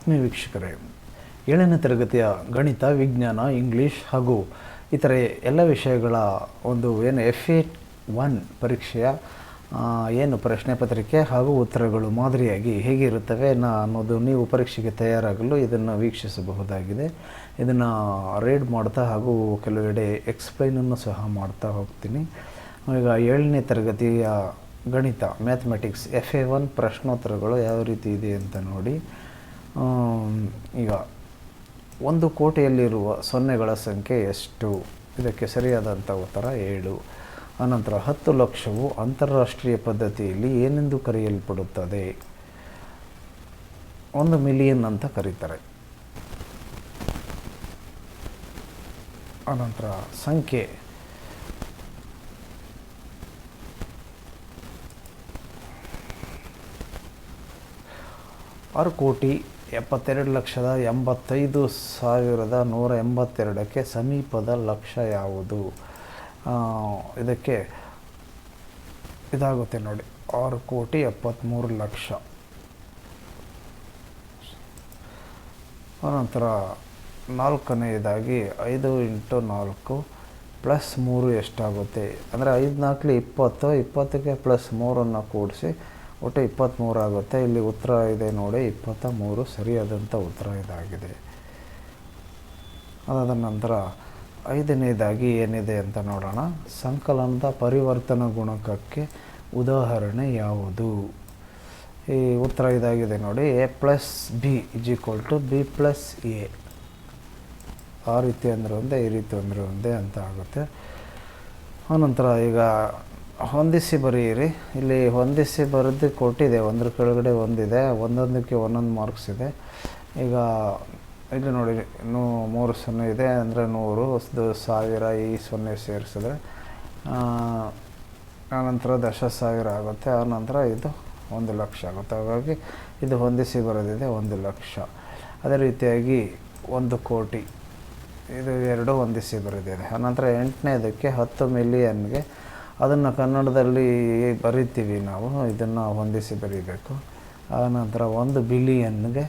ಆತ್ಮೀಯ ವೀಕ್ಷಕರೇ, 7ನೇ ತರಗತಿಯ ಗಣಿತ, ವಿಜ್ಞಾನ, ಇಂಗ್ಲೀಷ್ ಹಾಗೂ ಇತರೆ ಎಲ್ಲ ವಿಷಯಗಳ ಒಂದು FA1 ಪರೀಕ್ಷೆಯ ಪ್ರಶ್ನೆ ಪತ್ರಿಕೆ ಹಾಗೂ ಉತ್ತರಗಳು ಮಾದರಿಯಾಗಿ ಹೇಗಿರುತ್ತವೆ ಅನ್ನೋದು ನೀವು ಪರೀಕ್ಷೆಗೆ ತಯಾರಾಗಲು ಇದನ್ನು ವೀಕ್ಷಿಸಬಹುದಾಗಿದೆ. ಇದನ್ನು ರೀಡ್ ಮಾಡ್ತಾ ಹಾಗೂ ಕೆಲವೆಡೆ ಎಕ್ಸ್ಪ್ಲೈನನ್ನು ಸಹ ಮಾಡ್ತಾ ಹೋಗ್ತೀನಿ. ಈಗ 7ನೇ ತರಗತಿಯ ಗಣಿತ ಮ್ಯಾಥಮೆಟಿಕ್ಸ್ FA1 ಪ್ರಶ್ನೋತ್ತರಗಳು ಯಾವ ರೀತಿ ಇದೆ ಅಂತ ನೋಡಿ. ಈಗ 1 ಕೋಟಿಯಲ್ಲಿರುವ ಸೊನ್ನೆಗಳ ಸಂಖ್ಯೆ ಎಷ್ಟು? ಇದಕ್ಕೆ ಸರಿಯಾದಂಥ ಉತ್ತರ 7. ಅನಂತರ 10 ಲಕ್ಷವು ಅಂತಾರಾಷ್ಟ್ರೀಯ ಪದ್ಧತಿಯಲ್ಲಿ ಏನೆಂದು ಕರೆಯಲ್ಪಡುತ್ತದೆ? 1 ಮಿಲಿಯನ್ ಅಂತ ಕರೀತಾರೆ. ಅನಂತರ ಸಂಖ್ಯೆ 6,72,85,182ಕ್ಕೆ ಸಮೀಪದ ಲಕ್ಷ ಯಾವುದು? ಇದಕ್ಕೆ ಇದಾಗುತ್ತೆ ನೋಡಿ, 6,73,00,000. ಅನಂತರ 4ನೇದಾಗಿ 5 × 4 + 3 ಎಷ್ಟಾಗುತ್ತೆ? ಅಂದರೆ 5 × 4 20, 20ಕ್ಕೆ +3 ಕೂಡಿಸಿ ಒಟ್ಟು 23 ಆಗುತ್ತೆ. ಇಲ್ಲಿ ಉತ್ತರ ಇದೆ ನೋಡಿ, 23 ಸರಿಯಾದಂಥ ಉತ್ತರ ಇದಾಗಿದೆ. ಅದಾದ ನಂತರ 5ನೇದಾಗಿ ಏನಿದೆ ಅಂತ ನೋಡೋಣ. ಸಂಕಲನದ ಪರಿವರ್ತನಾ ಗುಣಕಕ್ಕೆ ಉದಾಹರಣೆ ಯಾವುದು? ಈ ಉತ್ತರ ಇದಾಗಿದೆ ನೋಡಿ, A + B = B + A. ಆ ರೀತಿ ಅಂದರೆ ಒಂದೇ, ಈ ರೀತಿ ಅಂದರೆ ಒಂದೇ ಅಂತ ಆಗುತ್ತೆ. ಆನಂತರ ಈಗ ಹೊಂದಿಸಿ ಬರೆಯಿರಿ. ಇಲ್ಲಿ ಹೊಂದಿಸಿ ಬರೆದು ಕೊಟ್ಟಿದೆ, ಒಂದ್ರ ಕೆಳಗಡೆ ಒಂದಿದೆ, ಒಂದೊಂದಕ್ಕೆ ಒಂದೊಂದು ಮಾರ್ಕ್ಸ್ ಇದೆ. ಈಗ ಇಲ್ಲಿ ನೋಡಿ, 3 0 ಇದೆ ಅಂದರೆ 100, 1000 ಈ 0 ಸೇರಿಸಿದ್ರೆ ಆನಂತರ 10,000 ಆಗುತ್ತೆ. ಆನಂತರ ಇದು 1 ಲಕ್ಷ ಆಗುತ್ತೆ. ಹಾಗಾಗಿ ಇದು ಹೊಂದಿಸಿ ಬರೋದಿದೆ 1 ಲಕ್ಷ. ಅದೇ ರೀತಿಯಾಗಿ 1 ಕೋಟಿ, ಇದು 2 ಹೊಂದಿಸಿ ಬರೆದಿದೆ. ಆನಂತರ 8ನೇದಕ್ಕೆ 10 ಮಿಲಿಯನ್ಗೆ ಅದನ್ನು ಕನ್ನಡದಲ್ಲಿ ಬರಿತೀವಿ ನಾವು, ಇದನ್ನು ಹೊಂದಿಸಿ ಬರೀಬೇಕು. ಆನಂತರ 1 ಬಿಲಿಯನ್ಗೆ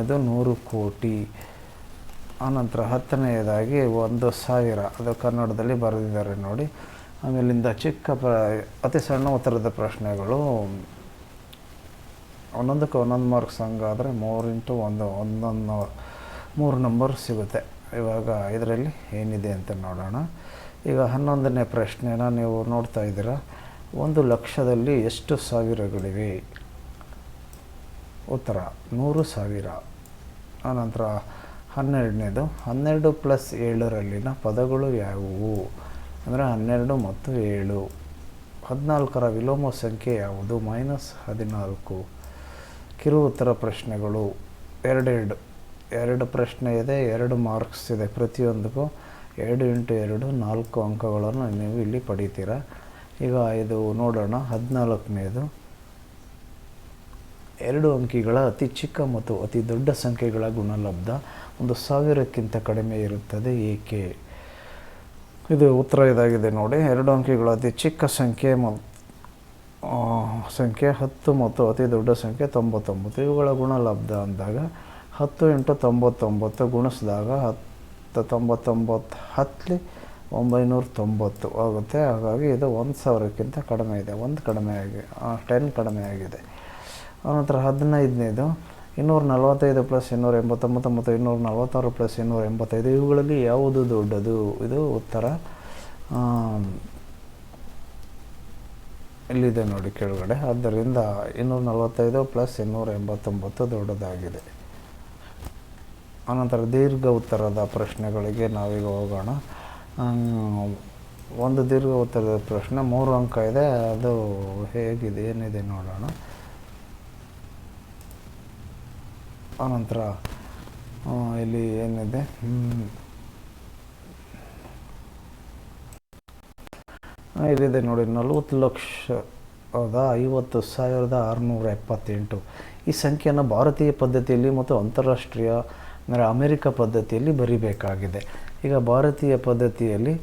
ಇದು 100 ಕೋಟಿ. ಆನಂತರ 10ನೇದಾಗಿ 1,000, ಅದು ಕನ್ನಡದಲ್ಲಿ ಬರೆದಿದ್ದಾರೆ ನೋಡಿ. ಆಮೇಲಿಂದ ಅತಿ ಸಣ್ಣ ಉತ್ತರದ ಪ್ರಶ್ನೆಗಳು ಒಂದೊಂದಕ್ಕೆ ಒಂದೊಂದು ಮಾರ್ಕ್ಸ್. ಹಂಗಾದರೆ 3 × 1 3 ನಂಬರ್ ಸಿಗುತ್ತೆ. ಇವಾಗ ಇದರಲ್ಲಿ ಏನಿದೆ ಅಂತ ನೋಡೋಣ. ಈಗ 11ನೇ ಪ್ರಶ್ನೆನ ನೀವು ನೋಡ್ತಾ ಇದ್ದೀರಾ. 1 ಲಕ್ಷದಲ್ಲಿ ಎಷ್ಟು ಸಾವಿರಗಳಿವೆ? ಉತ್ತರ 100,000. ಆನಂತರ 12ನೇದು, 12 + 7ರಲ್ಲಿನ ಪದಗಳು ಯಾವುವು? ಅಂದರೆ 12 ಮತ್ತು 7. 14ರ ವಿಲೋಮ ಸಂಖ್ಯೆ ಯಾವುದು? -14. ಕಿರು ಉತ್ತರ ಪ್ರಶ್ನೆಗಳು 2 ಪ್ರಶ್ನೆ ಇದೆ, 2 ಮಾರ್ಕ್ಸ್ ಇದೆ. ಪ್ರತಿಯೊಂದಕ್ಕೂ 2 × 2 4 ಅಂಕಗಳನ್ನು ನೀವು ಇಲ್ಲಿ ಪಡಿತೀರ. ಈಗ ಇದು ನೋಡೋಣ. 14ನೇದು, 2 ಅಂಕಿಗಳ ಅತಿ ಚಿಕ್ಕ ಮತ್ತು ಅತಿ ದೊಡ್ಡ ಸಂಖ್ಯೆಗಳ ಗುಣಲಬ್ಧ 1,000ಕ್ಕಿಂತ ಕಡಿಮೆ ಇರುತ್ತದೆ, ಏಕೆ? ಇದು ಉತ್ತರ ಇದಾಗಿದೆ ನೋಡಿ. 2 ಅಂಕಿಗಳ ಅತಿ ಚಿಕ್ಕ ಸಂಖ್ಯೆ 10 ಮತ್ತು ಅತಿ ದೊಡ್ಡ ಸಂಖ್ಯೆ 99. ಇವುಗಳ ಗುಣಲಬ್ಧ ಅಂದಾಗ 10 × 99 ಗುಣಿಸಿದಾಗ 10 990 ಆಗುತ್ತೆ. ಹಾಗಾಗಿ ಇದು 1,000ಕ್ಕಿಂತ ಕಡಿಮೆ ಇದೆ, 10 ಕಡಿಮೆ ಆಗಿದೆ. ಆನಂತರ 15ನೇದು, 245 + 289 ಮತ್ತು 246 + 285. ಇವುಗಳಲ್ಲಿ ಯಾವುದು ದೊಡ್ಡದು? ಇದು ಉತ್ತರ ಇಲ್ಲಿದೆ ನೋಡಿ ಕೆಳಗಡೆ. ಆದ್ದರಿಂದ 245 + 289 ದೊಡ್ಡದಾಗಿದೆ. ಆನಂತರ ದೀರ್ಘ ಉತ್ತರದ ಪ್ರಶ್ನೆಗಳಿಗೆ ನಾವೀಗ ಹೋಗೋಣ. ಒಂದು ದೀರ್ಘ ಉತ್ತರದ ಪ್ರಶ್ನೆ 3 ಅಂಕ ಇದೆ. ಅದು ಹೇಗಿದೆ, ಏನಿದೆ ನೋಡೋಣ. ಆನಂತರ ಇಲ್ಲಿ ಏನಿದೆ, ಇಲ್ಲಿದೆ ನೋಡಿ, 40,50,678. ಈ ಸಂಖ್ಯೆಯನ್ನು ಭಾರತೀಯ ಪದ್ಧತಿಯಲ್ಲಿ ಮತ್ತು ಅಂತಾರಾಷ್ಟ್ರೀಯ ಅಂದರೆ ಅಮೆರಿಕ ಪದ್ಧತಿಯಲ್ಲಿ ಬರಿಬೇಕಾಗಿದೆ. ಈಗ ಭಾರತೀಯ ಪದ್ಧತಿಯಲ್ಲಿ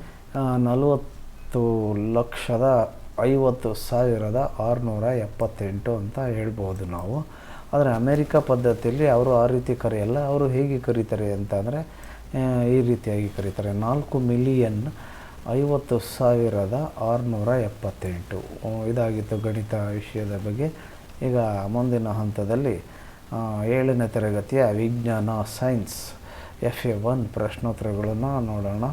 40,50,678 ಅಂತ ಹೇಳ್ಬೋದು ನಾವು. ಆದರೆ ಅಮೇರಿಕಾ ಪದ್ಧತಿಯಲ್ಲಿ ಅವರು ಆ ರೀತಿ ಕರೆಯಲ್ಲ. ಅವರು ಹೇಗೆ ಕರೀತಾರೆ ಅಂತ ಅಂದರೆ ಈ ರೀತಿಯಾಗಿ ಕರೀತಾರೆ: 4,50,678. ಇದಾಗಿತ್ತು ಗಣಿತ ವಿಷಯದ ಬಗ್ಗೆ. ಈಗ ಮುಂದಿನ ಹಂತದಲ್ಲಿ 7ನೇ ತರಗತಿಯ ವಿಜ್ಞಾನ ಸೈನ್ಸ್ FA1 ಪ್ರಶ್ನೋತ್ತರಗಳನ್ನು ನೋಡೋಣ.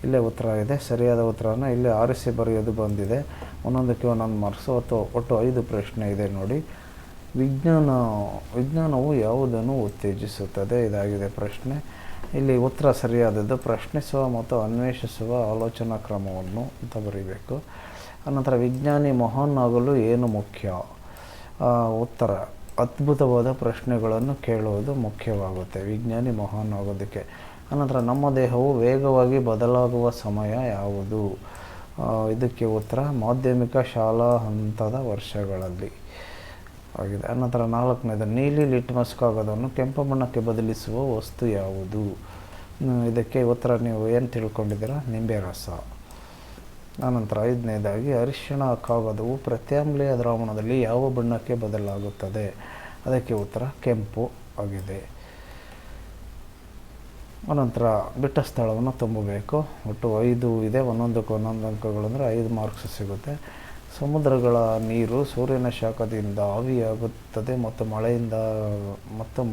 ಇಲ್ಲೇ ಉತ್ತರ ಇದೆ. ಸರಿಯಾದ ಉತ್ತರನ ಇಲ್ಲಿ ಆರಿಸಿ ಬರೆಯೋದು ಬಂದಿದೆ. ಒಂದೊಂದಕ್ಕೆ ಒಂದೊಂದು ಮಾರ್ಕ್ಸು. ಒಟ್ಟು 5 ಪ್ರಶ್ನೆ ಇದೆ ನೋಡಿ. ವಿಜ್ಞಾನವು ಯಾವುದನ್ನು ಉತ್ತೇಜಿಸುತ್ತದೆ? ಇದಾಗಿದೆ ಪ್ರಶ್ನೆ. ಇಲ್ಲಿ ಉತ್ತರ ಸರಿಯಾದದ್ದು ಪ್ರಶ್ನಿಸುವ ಮತ್ತು ಅನ್ವೇಷಿಸುವ ಆಲೋಚನಾ ಕ್ರಮವನ್ನು ಅಂತ ಬರೀಬೇಕು. ಅನಂತರ ವಿಜ್ಞಾನಿ ಮಹಾನ್ ಆಗಲು ಏನು ಮುಖ್ಯ? ಉತ್ತರ: ಅದ್ಭುತವಾದ ಪ್ರಶ್ನೆಗಳನ್ನು ಕೇಳುವುದು ಮುಖ್ಯವಾಗುತ್ತೆ ವಿಜ್ಞಾನಿ ಮಹಾನ್ ಆಗೋದಕ್ಕೆ. ಅನಂತರ ನಮ್ಮ ದೇಹವು ವೇಗವಾಗಿ ಬದಲಾಗುವ ಸಮಯ ಯಾವುದು? ಇದಕ್ಕೆ ಉತ್ತರ ಮಾಧ್ಯಮಿಕ ಶಾಲಾ ಹಂತದ ವರ್ಷಗಳಲ್ಲಿ ಆಗಿದೆ. ಅನಂತರ 4ನೇದು ನೀಲಿ ಲಿಟ್ಮಸ್ ಕಾಗದವನ್ನು ಕೆಂಪು ಬಣ್ಣಕ್ಕೆ ಬದಲಿಸುವ ವಸ್ತು ಯಾವುದು? ಇದಕ್ಕೆ ಉತ್ತರ ನೀವು ಏನು ತಿಳ್ಕೊಂಡಿದ್ದೀರಾ? ನಿಂಬೆ ರಸ. ಆನಂತರ 5ನೇದಾಗಿ ಅರಿಶಿಣ ಕಾಗದವು ಪ್ರತ್ಯಾಮ್ಲೀಯ ದ್ರಾವಣದಲ್ಲಿ ಯಾವ ಬಣ್ಣಕ್ಕೆ ಬದಲಾಗುತ್ತದೆ? ಅದಕ್ಕೆ ಉತ್ತರ ಕೆಂಪು ಆಗಿದೆ. ಅನಂತರ ಬಿಟ್ಟ ಸ್ಥಳವನ್ನು ತುಂಬಬೇಕು. ಒಟ್ಟು 5 ಇದೆ. ಒಂದೊಂದಕ್ಕೆ ಒಂದೊಂದು ಅಂಕಗಳು ಅಂದರೆ 5 ಮಾರ್ಕ್ಸ್ ಸಿಗುತ್ತೆ. ಸಮುದ್ರಗಳ ನೀರು ಸೂರ್ಯನ ಶಾಖದಿಂದ ಆವಿಯಾಗುತ್ತದೆ ಮತ್ತು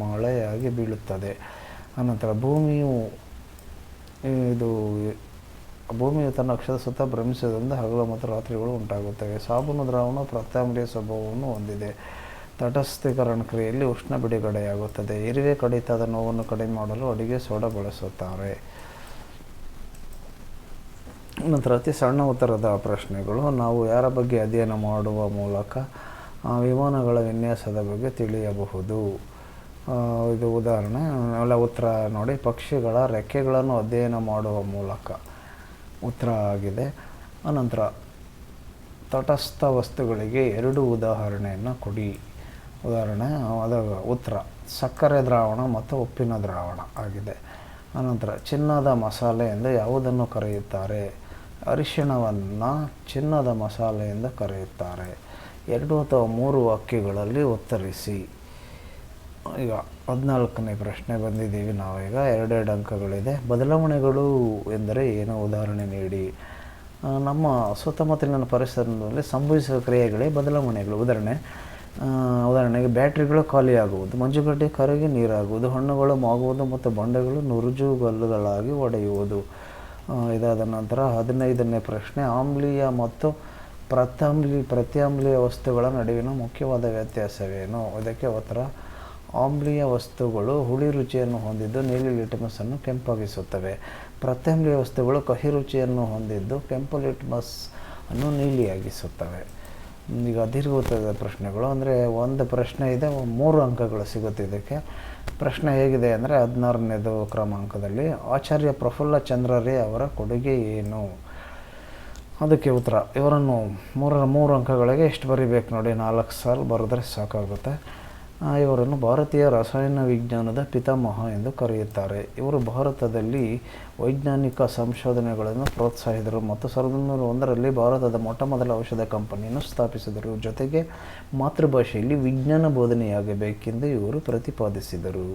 ಮಳೆಯಾಗಿ ಬೀಳುತ್ತದೆ. ಅನಂತರ ಭೂಮಿಯು ತನ್ನ ಅಕ್ಷದ ಸುತ್ತ ಭ್ರಮಿಸುವುದರಿಂದ ಹಗಲು ಮತ್ತು ರಾತ್ರಿಗಳು ಉಂಟಾಗುತ್ತವೆ. ಸಾಬೂನು ದ್ರಾವಣ ಪ್ರತ್ಯಾಮ್ಲೀಯ ಸ್ವಭಾವವನ್ನು ಹೊಂದಿದೆ. ತಟಸ್ಥೀಕರಣ ಕ್ರಿಯೆಯಲ್ಲಿ ಉಷ್ಣ ಬಿಡುಗಡೆಯಾಗುತ್ತದೆ. ಇರುವೆ ಕಡಿತದ ನೋವನ್ನು ಕಡಿಮೆ ಮಾಡಲು ಅಡಿಗೆ ಸೋಡಾ ಬಳಸುತ್ತಾರೆ. ನಂತರ ಅತಿ ಸಣ್ಣ ಉತ್ತರದ ಪ್ರಶ್ನೆಗಳು. ನಾವು ಯಾರ ಬಗ್ಗೆ ಅಧ್ಯಯನ ಮಾಡುವ ಮೂಲಕ ವಿಮಾನಗಳ ವಿನ್ಯಾಸದ ಬಗ್ಗೆ ತಿಳಿಯಬಹುದು? ಇದು ಉದಾಹರಣೆ. ಉತ್ತರ ನೋಡಿ: ಪಕ್ಷಿಗಳ ರೆಕ್ಕೆಗಳನ್ನು ಅಧ್ಯಯನ ಮಾಡುವ ಮೂಲಕ ಉತ್ತರ ಆಗಿದೆ. ಅನಂತರ ತಟಸ್ಥ ವಸ್ತುಗಳಿಗೆ 2 ಉದಾಹರಣೆಯನ್ನು ಕೊಡಿ. ಉದಾಹರಣೆ ಉತ್ತರ ಸಕ್ಕರೆ ದ್ರಾವಣ ಮತ್ತು ಉಪ್ಪಿನ ದ್ರಾವಣ ಆಗಿದೆ. ಅನಂತರ ಚಿನ್ನದ ಮಸಾಲೆ ಎಂದು ಯಾವುದನ್ನು ಕರೆಯುತ್ತಾರೆ? ಅರಿಶಿಣವನ್ನು ಚಿನ್ನದ ಮಸಾಲೆ ಎಂದು ಕರೆಯುತ್ತಾರೆ. 2 ಅಥವಾ 3 ವಾಕ್ಯಗಳಲ್ಲಿ ಉತ್ತರಿಸಿ. ಈಗ 14ನೇ ಪ್ರಶ್ನೆ ಬಂದಿದ್ದೀವಿ ನಾವೀಗ. 2 ಅಂಕಗಳಿದೆ. ಬದಲಾವಣೆಗಳು ಎಂದರೆ ಏನು? ಉದಾಹರಣೆ ನೀಡಿ. ನಮ್ಮ ಸುತ್ತಮುತ್ತಲಿನ ಪರಿಸರದಲ್ಲಿ ಸಂಭವಿಸುವ ಕ್ರಿಯೆಗಳೇ ಬದಲಾವಣೆಗಳು. ಉದಾಹರಣೆಗೆ ಬ್ಯಾಟ್ರಿಗಳು ಖಾಲಿಯಾಗುವುದು, ಮಂಜುಗಡ್ಡೆ ಕರಗಿ ನೀರಾಗುವುದು, ಹಣ್ಣುಗಳು ಮಾಗುವುದು ಮತ್ತು ಬಂಡೆಗಳು ನುರುಜುಗಲ್ಲುಗಳಾಗಿ ಒಡೆಯುವುದು. ಇದಾದ ನಂತರ 15ನೇ ಪ್ರಶ್ನೆ. ಆಮ್ಲೀಯ ಮತ್ತು ಪ್ರತ್ಯಾಮ್ಲೀಯ ವಸ್ತುಗಳ ನಡುವಿನ ಮುಖ್ಯವಾದ ವ್ಯತ್ಯಾಸವೇನು? ಇದಕ್ಕೆ ಉತ್ತರ: ಆಮ್ಲೀಯ ವಸ್ತುಗಳು ಹುಳಿ ರುಚಿಯನ್ನು ಹೊಂದಿದ್ದು ನೀಲಿ ಲಿಟ್ಮಸ್ ಅನ್ನು ಕೆಂಪಾಗಿಸುತ್ತವೆ. ಪ್ರತ್ಯಾಮ್ಲೀಯ ವಸ್ತುಗಳು ಕಹಿ ರುಚಿಯನ್ನು ಹೊಂದಿದ್ದು ಕೆಂಪು ಲಿಟ್ಮಸ್ ಅನ್ನು ನೀಲಿಯಾಗಿಸುತ್ತವೆ. ಈಗ ದೀರ್ಘ ಉತ್ತರದ ಪ್ರಶ್ನೆಗಳು ಅಂದರೆ ಒಂದು ಪ್ರಶ್ನೆ ಇದೆ, 3 ಅಂಕಗಳು ಸಿಗುತ್ತೆ ಇದಕ್ಕೆ. ಪ್ರಶ್ನೆ ಹೇಗಿದೆ ಅಂದರೆ 16ನೇದು ಕ್ರಮಾಂಕದಲ್ಲಿ ಆಚಾರ್ಯ ಪ್ರಫುಲ್ಲ ಚಂದ್ರರೇ ಅವರ ಕೊಡುಗೆ ಏನು? ಅದಕ್ಕೆ ಉತ್ತರ: ಇವರನ್ನು 3 ಅಂಕಗಳಿಗೆ ಎಷ್ಟು ಬರೀಬೇಕು ನೋಡಿ, 4 ಸಾಲು ಬರೆದ್ರೆ ಸಾಕಾಗುತ್ತೆ. ಇವರನ್ನು ಭಾರತೀಯ ರಸಾಯನ ವಿಜ್ಞಾನದ ಪಿತಾಮಹ ಎಂದು ಕರೆಯುತ್ತಾರೆ. ಇವರು ಭಾರತದಲ್ಲಿ ವೈಜ್ಞಾನಿಕ ಸಂಶೋಧನೆಗಳನ್ನು ಪ್ರೋತ್ಸಾಹಿಸಿದರು ಮತ್ತು 1901ರಲ್ಲಿ ಭಾರತದ ಮೊಟ್ಟಮೊದಲ ಔಷಧ ಕಂಪನಿಯನ್ನು ಸ್ಥಾಪಿಸಿದರು. ಜೊತೆಗೆ ಮಾತೃಭಾಷೆಯಲ್ಲಿ ವಿಜ್ಞಾನ ಬೋಧನೆಯಾಗಬೇಕೆಂದು ಇವರು ಪ್ರತಿಪಾದಿಸಿದರು.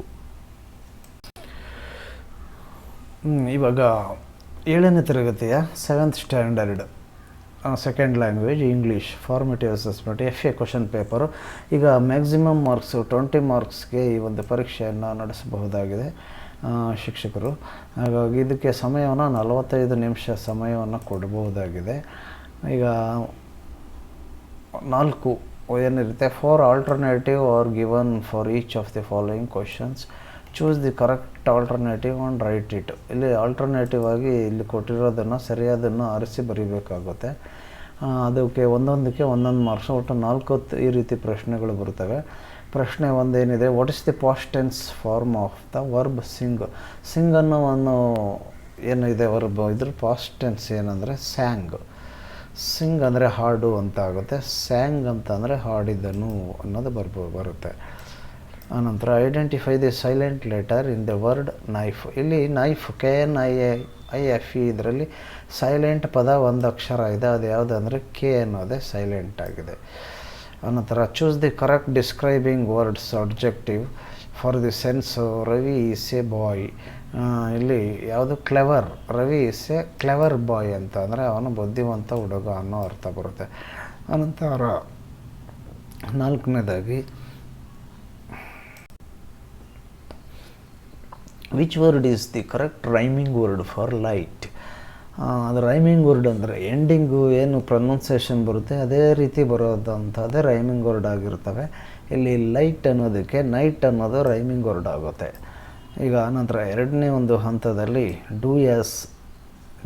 ಇವಾಗ 7ನೇ ತರಗತಿಯ 7th standard second language English formative assessment FA question paper. ಈಗ ಮ್ಯಾಕ್ಸಿಮಮ್ ಮಾರ್ಕ್ಸು 20 ಮಾರ್ಕ್ಸ್ಗೆ ಈ ಒಂದು ಪರೀಕ್ಷೆಯನ್ನು ನಡೆಸಬಹುದಾಗಿದೆ ಶಿಕ್ಷಕರು. ಹಾಗಾಗಿ ಇದಕ್ಕೆ ಸಮಯವನ್ನು 45 ನಿಮಿಷ ಸಮಯವನ್ನು ಕೊಡಬಹುದಾಗಿದೆ. ಈಗ 4 ಏನಿರುತ್ತೆ, 4 alternative are given for each of the following questions. Choose the correct alternative and right it. ಇಲ್ಲಿ ಆಲ್ಟರ್ನೇಟಿವ್ ಆಗಿ ಇಲ್ಲಿ ಕೊಟ್ಟಿರೋದನ್ನು ಸರಿಯಾದನ್ನು ಆರಿಸಿ ಬರೀಬೇಕಾಗುತ್ತೆ. ಅದಕ್ಕೆ ಒಂದೊಂದಕ್ಕೆ ಒಂದೊಂದು ಮಾರ್ಕ್ಸ್, ಒಟ್ಟು 4 ಈ ರೀತಿ ಪ್ರಶ್ನೆಗಳು ಬರ್ತವೆ. ಪ್ರಶ್ನೆ ಒಂದೇನಿದೆ, what is the past tense form of the verb sing? Sing ಅನ್ನೋ ಏನಿದೆ ವರ್ಬ್, ಇದ್ರ ಪಾಸ್ಟ್ ಟೆನ್ಸ್ ಏನಂದರೆ ಸ್ಯಾಂಗ್. ಸಿಂಗ್ ಅಂದರೆ ಹಾಡು ಅಂತ ಆಗುತ್ತೆ, ಸ್ಯಾಂಗ್ ಅಂತಂದರೆ ಹಾಡಿದನು ಅನ್ನೋದು ಬರುತ್ತೆ. ಆನಂತರ identify the silent letter in the word knife. ಇಲ್ಲಿ ನೈಫ್ KNIFE ಇದರಲ್ಲಿ ಸೈಲೆಂಟ್ ಪದ ಒಂದು ಅಕ್ಷರ ಇದೆ, ಅದು ಯಾವುದು ಅಂದರೆ K ಅನ್ನೋದೇ ಸೈಲೆಂಟ್ ಆಗಿದೆ. ಅನಂತರ choose the correct describing words objective for the sense Ravi is a boy. ಇಲ್ಲಿ ಯಾವುದು clever, Ravi is a clever boy ಅಂತ ಅಂದರೆ ಅವನು ಬುದ್ಧಿವಂತ ಹುಡುಗ ಅನ್ನೋ ಅರ್ಥ ಬರುತ್ತೆ. ಅನಂತರ 4ನೇದಾಗಿ which word is the correct rhyming word for light. ಅದು ರೈಮಿಂಗ್ ವರ್ಡ್ ಅಂದರೆ ಎಂಡಿಂಗು ಏನು ಪ್ರೊನೌನ್ಸಿಯೇಷನ್ ಬರುತ್ತೆ ಅದೇ ರೀತಿ ಬರೋದಂಥದ್ದೇ ರೈಮಿಂಗ್ ವರ್ಡ್ ಆಗಿರ್ತವೆ. ಇಲ್ಲಿ ಲೈಟ್ ಅನ್ನೋದಕ್ಕೆ ನೈಟ್ ಅನ್ನೋದು ರೈಮಿಂಗ್ ವರ್ಡ್ ಆಗುತ್ತೆ. ಈಗ ನಂತರ 2ನೇ ಒಂದು ಹಂತದಲ್ಲಿ ಡೂ ಆಸ್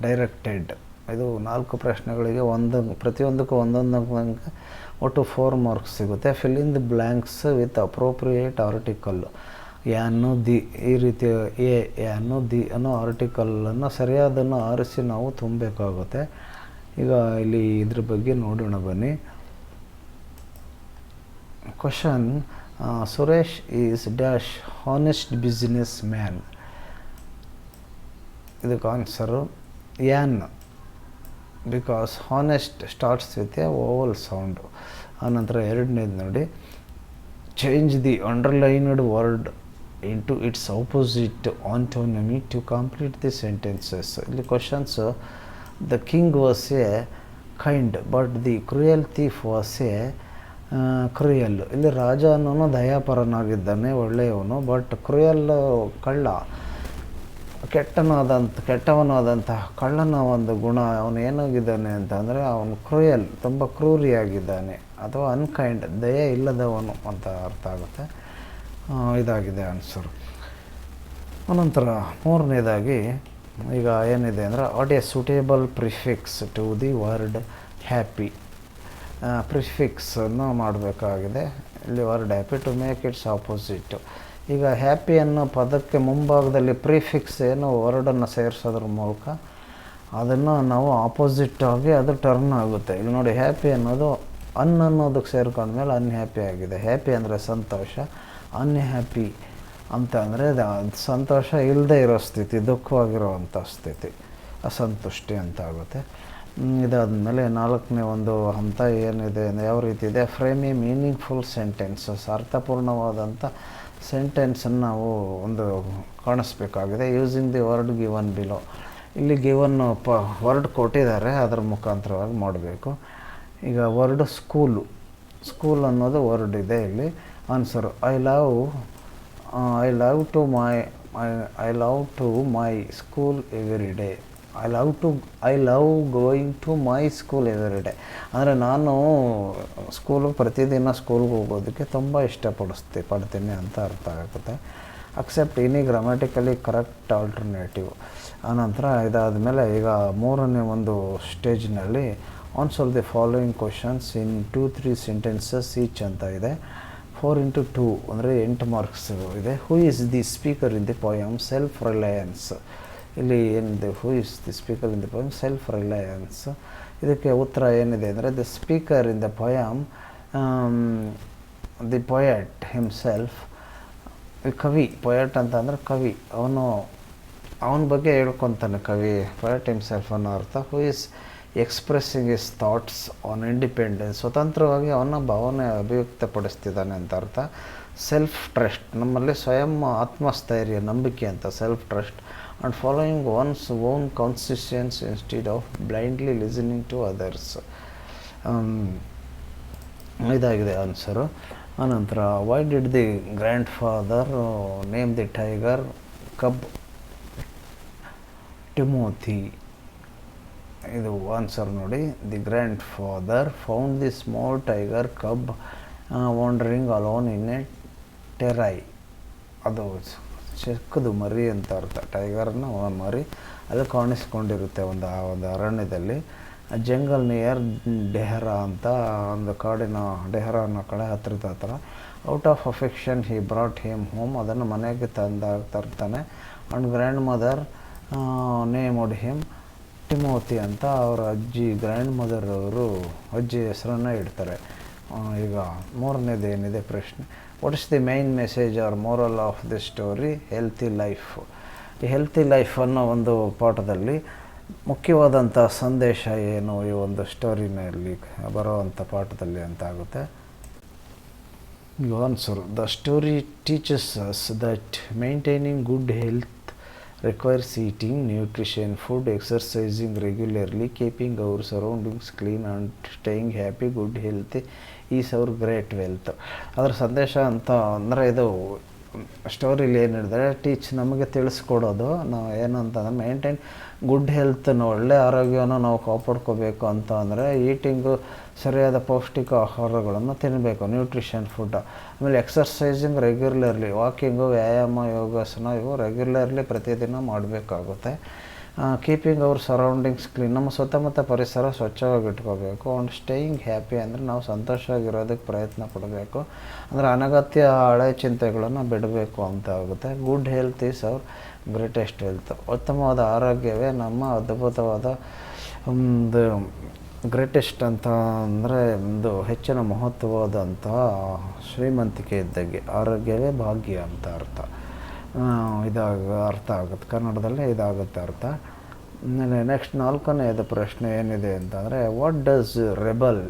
ಡೈರೆಕ್ಟೆಡ್. ಇದು 4 ಪ್ರಶ್ನೆಗಳಿಗೆ ಪ್ರತಿಯೊಂದಕ್ಕೂ ಒಂದೊಂದು ಅಂಕ, ಒಟ್ಟು 4 ಮಾರ್ಕ್ಸ್ ಸಿಗುತ್ತೆ. Fill in the blanks with appropriate article. An the, ಈ ರೀತಿ ಯಾನು ದಿ ಅನ್ನೋ ಆರ್ಟಿಕಲನ್ನು ಸರಿಯಾದನ್ನು ಆರಿಸಿ ನಾವು ತುಂಬಬೇಕಾಗುತ್ತೆ. ಈಗ ಇಲ್ಲಿ ಇದ್ರ ಬಗ್ಗೆ ನೋಡೋಣ ಬನ್ನಿ. Question, Suresh is dash honest business man. ಇದಕ್ಕೆ ಆನ್ಸರು ಯಾನ್, because honest starts with A Oval sound. ಆನಂತರ 2ನೇದು ನೋಡಿ, change the underlined word into its opposite antonymy to complete the sentences. ಇಲ್ಲಿ questions, the king was A kind but the cruel thief was A cruel. ಇಲ್ಲಿ ರಾಜ ಅನ್ನೋನು ದಯಾಪರನಾಗಿದ್ದಾನೆ, ಒಳ್ಳೆಯವನು, but cruel ಕಳ್ಳ, ಕೆಟ್ಟವನಾದಂತಹ ಕಳ್ಳನ ಒಂದು ಗುಣ ಅವನು ಏನಾಗಿದ್ದಾನೆ ಅಂತ ಅಂದರೆ ಅವನು ಕ್ರೂಯಲ್, ತುಂಬ ಕ್ರೂರಿಯಾಗಿದ್ದಾನೆ, ಅಥವಾ ಅನ್ಕೈಂಡ್, ದಯೆ ಇಲ್ಲದವನು ಅಂತ ಅರ್ಥ ಆಗುತ್ತೆ. ಇದಾಗಿದೆ ಆನ್ಸರು. ಅನಂತರ 3ನೇದಾಗಿ ಈಗ ಏನಿದೆ ಅಂದರೆ what a suitable prefix to the word happy. ಪ್ರಿಫಿಕ್ಸನ್ನು ಮಾಡಬೇಕಾಗಿದೆ. ಇಲ್ಲಿ word happy to make its opposite. ಈಗ ಹ್ಯಾಪಿ ಅನ್ನೋ ಪದಕ್ಕೆ ಮುಂಭಾಗದಲ್ಲಿ ಪ್ರಿಫಿಕ್ಸ್ ಏನು ವರ್ಡನ್ನು ಸೇರಿಸೋದ್ರ ಮೂಲಕ ಅದನ್ನು ನಾವು ಆಪೋಸಿಟ್ಟಾಗಿ ಅದು ಟರ್ನ್ ಆಗುತ್ತೆ. ಇಲ್ಲಿ ನೋಡಿ, ಹ್ಯಾಪಿ ಅನ್ನೋದು ಅನ್ನೋದಕ್ಕೆ ಸೇರ್ಕೊಂಡ್ಮೇಲೆ ಅನ್ಹ್ಯಾಪಿ ಆಗಿದೆ. ಹ್ಯಾಪಿ ಅಂದರೆ ಸಂತೋಷ, ಅನ್ಹ್ಯಾಪಿ ಅಂತ ಅಂದರೆ ಸಂತೋಷ ಇಲ್ಲದೆ ಇರೋ ಸ್ಥಿತಿ, ದುಃಖವಾಗಿರೋವಂಥ ಸ್ಥಿತಿ, ಅಸಂತುಷ್ಟಿ ಅಂತ ಆಗುತ್ತೆ. ಇದಾದಮೇಲೆ 4ನೇ ಒಂದು ಹಂತ ಏನಿದೆ, ಯಾವ ರೀತಿ ಇದೆ, ಫ್ರೇಮ್ ಎ ಮೀನಿಂಗ್ಫುಲ್ ಸೆಂಟೆನ್ಸಸ್. ಅರ್ಥಪೂರ್ಣವಾದಂಥ ಸೆಂಟೆನ್ಸನ್ನು ನಾವು ಒಂದು ಕಾಣಿಸ್ಬೇಕಾಗಿದೆ. Using the word given below. ಇಲ್ಲಿ ಗಿವನ್ ವರ್ಡ್ ಕೊಟ್ಟಿದ್ದಾರೆ, ಅದರ ಮುಖಾಂತರವಾಗಿ ಮಾಡಬೇಕು. ಈಗ ವರ್ಡ್ ಸ್ಕೂಲ್ ಅನ್ನೋದು ವರ್ಡ್ ಇದೆ ಇಲ್ಲಿ. Answer, I love to my school every day. I love going to my school every day ಅಂದರೆ ನಾನು ಪ್ರತಿದಿನ ಸ್ಕೂಲ್ಗೆ ಹೋಗೋದಕ್ಕೆ ತುಂಬ ಪಡ್ತೀನಿ ಅಂತ ಅರ್ಥ ಆಗುತ್ತೆ. Accept any grammatically correct alternative. ಆನಂತರ ಇದಾದಮೇಲೆ ಈಗ 3ನೇ ಒಂದು ಸ್ಟೇಜ್ನಲ್ಲಿ answer the following questions in 2-3 sentences each ಅಂತ ಇದೆ. 4 into 2 ಅಂದರೆ 8 ಮಾರ್ಕ್ಸ್ ಇದೆ. Who is the speaker in the poem self reliance. ಇಲ್ಲಿ ಏನಿದೆ, who is the speaker in the poem self reliance. ಇದಕ್ಕೆ ಉತ್ತರ ಏನಿದೆ ಅಂದರೆ the speaker in the poem, the poet himself. ಕವಿ, ಪೊಯೆಟ್ ಅಂತ ಅಂದರೆ ಕವಿ, ಅವನ ಬಗ್ಗೆ ಹೇಳ್ಕೊತಾನೆ ಕವಿ, ಪೊಯೆಟ್ ಹಿಮ್ಸೆಲ್ಫ್ ಅನ್ನೋ ಅರ್ಥ. Who is expressing his thoughts on independence. ಸ್ವತಂತ್ರವಾಗಿ ಅವನ ಭಾವನೆ ಅಭಿವ್ಯಕ್ತಪಡಿಸ್ತಿದ್ದಾನೆ ಅಂತ ಅರ್ಥ. ಸೆಲ್ಫ್ ಟ್ರಸ್ಟ್, ನಮ್ಮಲ್ಲಿ ಸ್ವಯಂ ಆತ್ಮಸ್ಥೈರ್ಯ, ನಂಬಿಕೆ ಅಂತ, self trust. And following one's own constituents instead of blindly listening to others. ಇದಾಗಿದೆ ಆನ್ಸರು. ಆನಂತರ why did the grandfather name the tiger cub Timothy. ಇದು ಆನ್ಸರ್ ನೋಡಿ, the grandfather found the small tiger cub wandering alone in a Terai. ಅದು ಚಿಕ್ಕದು ಮರಿ ಅಂತ ಅರ್ಥ. ಟೈಗರ್ನ ಮರಿ ಅದು ಕಾಣಿಸ್ಕೊಂಡಿರುತ್ತೆ ಒಂದು ಅರಣ್ಯದಲ್ಲಿ. ಜಂಗಲ್ ನಿಯರ್ ಡೆಹರಾ ಅಂತ ಒಂದು ಕಾಡಿನ, ಡೆಹರಾ ಅನ್ನೋ ಕಡೆ ಹತ್ರ. Out of affection he brought him home. ಅದನ್ನು ಮನೆಗೆ ತರ್ತಾನೆ. And grandmother named him Timothy ಅಂತ ಅವರ ಅಜ್ಜಿ, ಗ್ರ್ಯಾಂಡ್ ಮದರ್ ಅವರು ಅಜ್ಜಿ ಹೆಸರನ್ನು ಇಡ್ತಾರೆ. ಈಗ 3ನೇದು ಏನಿದೆ ಪ್ರಶ್ನೆ, what is the main message or moral of the story healthy life. ಈ ಹೆಲ್ತಿ ಲೈಫ್ ಅನ್ನೋ ಒಂದು ಪಾಠದಲ್ಲಿ ಮುಖ್ಯವಾದಂಥ ಸಂದೇಶ ಏನು ಈ ಒಂದು ಸ್ಟೋರಿನಲ್ಲಿ ಬರೋವಂಥ ಪಾಠದಲ್ಲಿ ಅಂತ ಆಗುತ್ತೆ. You answer. The story teaches us that maintaining good health requires eating nutrition, food, exercising regularly, keeping our surroundings clean, and staying happy. Good health is our great wealth. ಅದರ ಸಂದೇಶ ಅಂತ ಅಂದರೆ ಇದು ಸ್ಟೋರಿಲಿ ಏನು ಹೇಳಿದ್ರೆ ನಮಗೆ ತಿಳಿಸ್ಕೊಡೋದು ನಾವು ಏನು ಅಂತಂದರೆ ಮೇಂಟೈನ್ ಗುಡ್ ಹೆಲ್ತನ್ನು ಒಳ್ಳೆಯ ಆರೋಗ್ಯವನ್ನು ನಾವು ಕಾಪಾಡ್ಕೋಬೇಕು ಅಂತ ಅಂದರೆ ಈಟಿಂಗು ಸರಿಯಾದ ಪೌಷ್ಟಿಕ ಆಹಾರಗಳನ್ನು ತಿನ್ನಬೇಕು, ನ್ಯೂಟ್ರಿಷನ್ ಫುಡ್. ಆಮೇಲೆ ಎಕ್ಸರ್ಸೈಸಿಂಗ್ ರೆಗ್ಯುಲರ್ಲಿ, ವಾಕಿಂಗು, ವ್ಯಾಯಾಮ, ಯೋಗಾಸನ ಇವು ರೆಗ್ಯುಲರ್ಲಿ ಪ್ರತಿದಿನ ಮಾಡಬೇಕಾಗುತ್ತೆ. ಕೀಪಿಂಗ್ ಅವ್ರ ಸರೌಂಡಿಂಗ್ಸ್ ಕ್ಲೀನ್, ನಮ್ಮ ಸುತ್ತಮುತ್ತ ಪರಿಸರ ಸ್ವಚ್ಛವಾಗಿ ಇಟ್ಕೋಬೇಕು. ಆ್ಯಂಡ್ ಸ್ಟೇಯಿಂಗ್ ಹ್ಯಾಪಿ ಅಂದರೆ ನಾವು ಸಂತೋಷವಾಗಿರೋದಕ್ಕೆ ಪ್ರಯತ್ನ ಪಡಬೇಕು, ಅಂದರೆ ಅನಗತ್ಯ ಹಳೆ ಚಿಂತೆಗಳನ್ನು ಬಿಡಬೇಕು ಅಂತ ಆಗುತ್ತೆ. ಗುಡ್ ಹೆಲ್ತ್ ಈಸ್ ಅವ್ರ ಗ್ರೇಟೆಸ್ಟ್ ವೆಲ್ತ್. ಉತ್ತಮವಾದ ಆರೋಗ್ಯವೇ ನಮ್ಮ ಅದ್ಭುತವಾದ ಒಂದು ಗ್ರೇಟೆಸ್ಟ್ ಅಂತ ಅಂದರೆ ಒಂದು ಹೆಚ್ಚಿನ ಮಹತ್ವವಾದಂತಹ ಶ್ರೀಮಂತಿಕೆ ಇದ್ದಾಗೆ. ಆರೋಗ್ಯವೇ ಭಾಗ್ಯ ಅಂತ ಅರ್ಥ. ಅರ್ಥ ಆಗುತ್ತೆ ಕನ್ನಡದಲ್ಲೇ ಇದಾಗುತ್ತೆ ಅರ್ಥ. ನೆಕ್ಸ್ಟ್ 4ನೇದು ಪ್ರಶ್ನೆ ಏನಿದೆ ಅಂತಂದರೆ, what does rebel